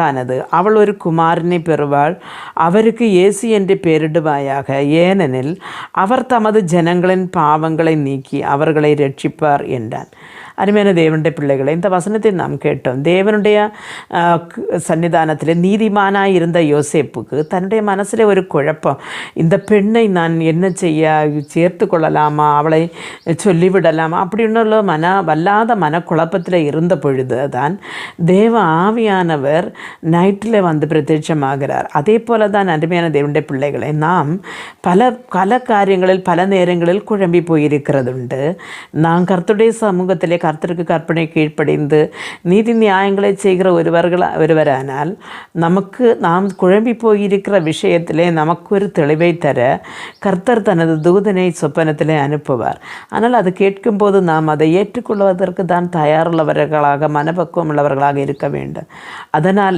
ஆனது. அவள் ஒரு குமாரனை பெறுவாள். அவருக்கு இயேசு என்று பெயரிடுவாயாக. ஏனெனில் அவர் தமது ஜனங்களின் பாவங்களை நீக்கி அவர்களை ரட்சிப்பார் என்றான். அருமையான தேவனுடைய பிள்ளைகளை, இந்த வசனத்தை நாம் கேட்டோம். தேவனுடைய சன்னிதானத்தில் நீதிமானாய் இருந்த யோசேப்புக்கு தன்னுடைய மனசில் ஒரு குழப்பம். இந்த பெண்ணை நான் என்ன செய்ய, சேர்த்து கொள்ளலாமா, அவளை சொல்லிவிடலாமா அப்படின்னுள்ள வல்லாத மனக்குழப்பத்தில் இருந்த பொழுது தான் தேவ ஆவியானவர் நைட்டில் வந்து பிரத்யட்சமாகிறார். அதே போல தான் அருமையான தேவனுடைய பிள்ளைகளை, நாம் பல காரியங்களில் பல நேரங்களில் குழம்பி போயிருக்கிறது உண்டு. நாம் கர்த்தருடைய சமூகத்திலே கர்த்தருக்கு கற்பனை கீழ்ப்படிந்து நீதி நியாயங்களை செய்கிற ஒருவரானால் நாம் குழம்பி போயிருக்கிற விஷயத்திலே நமக்கு ஒரு தெளிவை தர கர்த்தர் தனது தூதனை சொப்பனத்திலே அனுப்புவார். ஆனால் அது கேட்கும்போது நாம் அதை ஏற்றுக்கொள்வதற்கு தான் தயாருள்ளவர்களாக, மனப்பக்குவம் உள்ளவர்களாக இருக்க வேண்டும். அதனால்